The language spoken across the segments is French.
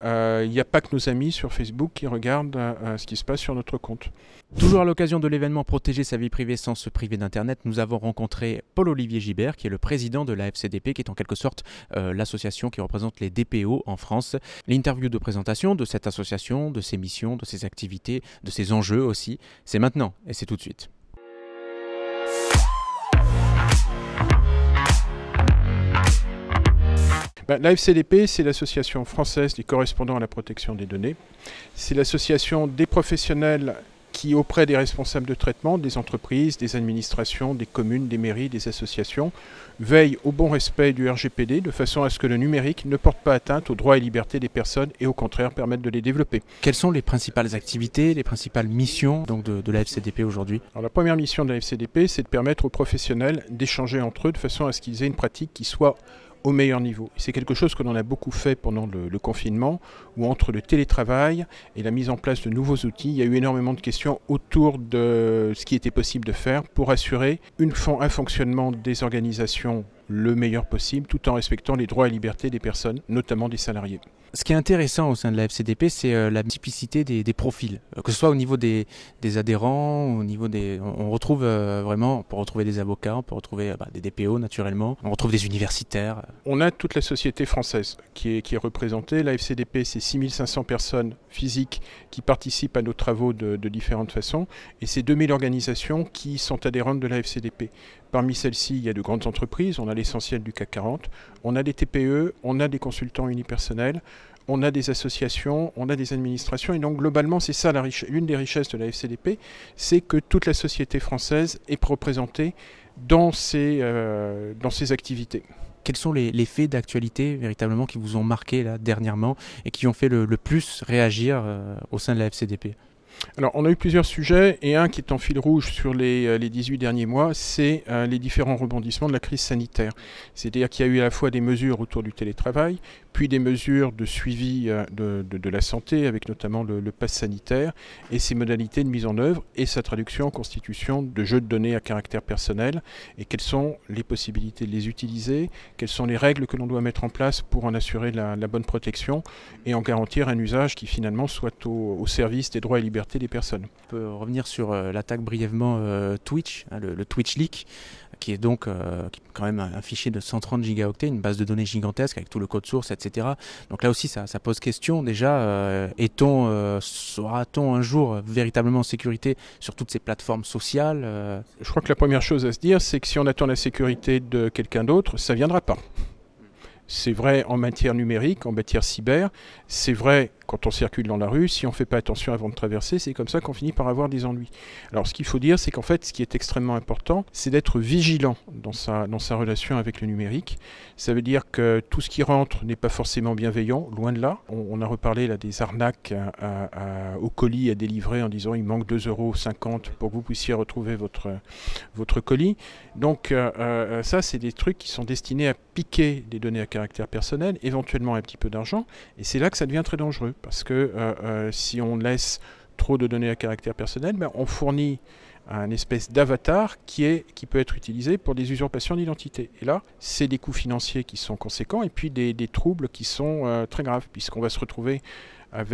il n'y a pas que nos amis sur Facebook qui regardent ce qui se passe sur notre compte. Toujours à l'occasion de l'événement Protéger sa vie privée sans se priver d'Internet, nous avons rencontré Paul-Olivier Gibert, qui est le président de la FCDP, qui est en quelque sorte l'association qui représente les DPO en France. L'interview de présentation de cette association, de ses missions, de ses activités, de ses enjeux aussi, c'est maintenant et c'est tout de suite. La FCDP, c'est l'association française des correspondants à la protection des données. C'est l'association des professionnels qui, auprès des responsables de traitement, des entreprises, des administrations, des communes, des mairies, des associations, veillent au bon respect du RGPD de façon à ce que le numérique ne porte pas atteinte aux droits et libertés des personnes et au contraire permette de les développer. Quelles sont les principales activités, les principales missions donc de la FCDP aujourd'hui ? Alors, la première mission de la FCDP, c'est de permettre aux professionnels d'échanger entre eux de façon à ce qu'ils aient une pratique qui soit au meilleur niveau. C'est quelque chose que l'on a beaucoup fait pendant le confinement, où entre le télétravail et la mise en place de nouveaux outils, il y a eu énormément de questions autour de ce qui était possible de faire pour assurer un fonctionnement des organisations le meilleur possible, tout en respectant les droits et libertés des personnes, notamment des salariés. Ce qui est intéressant au sein de la FCDP, c'est la multiplicité des profils, que ce soit au niveau des adhérents, au niveau des... On retrouve vraiment, on peut retrouver des avocats, on peut retrouver des DPO naturellement, on retrouve des universitaires. On a toute la société française qui est représentée. La FCDP, c'est 6500 personnes physiques qui participent à nos travaux de différentes façons, et c'est 2000 organisations qui sont adhérentes de la FCDP. Parmi celles-ci, il y a de grandes entreprises, on a l'essentiel du CAC 40, on a des TPE, on a des consultants unipersonnels, on a des associations, on a des administrations, et donc globalement c'est ça l'une des richesses de la FCDP, c'est que toute la société française est représentée dans ces activités. Quels sont les faits d'actualité véritablement qui vous ont marqué là dernièrement et qui ont fait le plus réagir au sein de la FCDP ? Alors, on a eu plusieurs sujets, et un qui est en fil rouge sur les 18 derniers mois, c'est les différents rebondissements de la crise sanitaire. C'est-à-dire qu'il y a eu à la fois des mesures autour du télétravail, puis des mesures de suivi de la santé, avec notamment le pass sanitaire, et ses modalités de mise en œuvre, et sa traduction en constitution de jeux de données à caractère personnel, et quelles sont les possibilités de les utiliser, quelles sont les règles que l'on doit mettre en place pour en assurer la bonne protection, et en garantir un usage qui finalement soit au service des droits et libertés des personnes. On peut revenir sur l'attaque brièvement Twitch, le Twitch Leak, qui est donc quand même un fichier de 130 gigaoctets, une base de données gigantesque avec tout le code source, etc. Donc là aussi, ça pose question. Déjà, sera-t-on un jour véritablement en sécurité sur toutes ces plateformes sociales Je crois que la première chose à se dire, c'est que si on attend la sécurité de quelqu'un d'autre, ça ne viendra pas. C'est vrai en matière numérique, en matière cyber, c'est vrai quand on circule dans la rue, si on ne fait pas attention avant de traverser, c'est comme ça qu'on finit par avoir des ennuis. Alors ce qu'il faut dire, c'est qu'en fait, ce qui est extrêmement important, c'est d'être vigilant dans sa relation avec le numérique. Ça veut dire que tout ce qui rentre n'est pas forcément bienveillant, loin de là. On a reparlé là des arnaques au colis à délivrer en disant il manque 2,50 € pour que vous puissiez retrouver votre colis. Donc ça, c'est des trucs qui sont destinés à piquer des données à caractère personnel, éventuellement un petit peu d'argent, et c'est là que ça devient très dangereux. Parce que si on laisse trop de données à caractère personnel, on fournit un espèce d'avatar qui peut être utilisé pour des usurpations d'identité. Et là, c'est des coûts financiers qui sont conséquents et puis des troubles qui sont très graves, puisqu'on va se retrouver à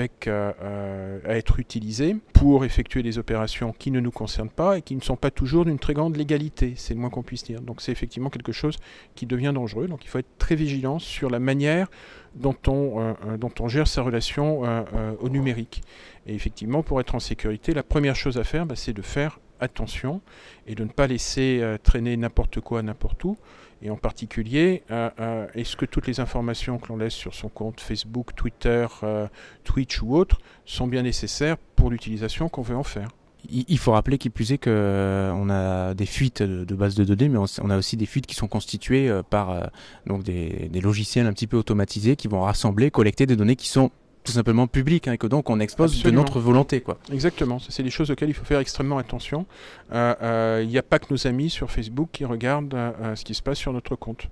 être utilisé pour effectuer des opérations qui ne nous concernent pas et qui ne sont pas toujours d'une très grande légalité, c'est le moins qu'on puisse dire. Donc c'est effectivement quelque chose qui devient dangereux, donc il faut être très vigilant sur la manière dont on gère sa relation au numérique. Et effectivement, pour être en sécurité, la première chose à faire, c'est de faire attention et de ne pas laisser traîner n'importe quoi, n'importe où. Et en particulier, est-ce que toutes les informations que l'on laisse sur son compte Facebook, Twitter, Twitch ou autres sont bien nécessaires pour l'utilisation qu'on veut en faire ? Il faut rappeler qu'il plus est qu'on a des fuites de bases de données, mais on a aussi des fuites qui sont constituées par donc des logiciels un petit peu automatisés qui vont rassembler, collecter des données qui sont tout simplement publiques, et que donc on expose Absolument. de notre volonté, quoi. Exactement, c'est des choses auxquelles il faut faire extrêmement attention. Il n'y a pas que nos amis sur Facebook qui regardent ce qui se passe sur notre compte.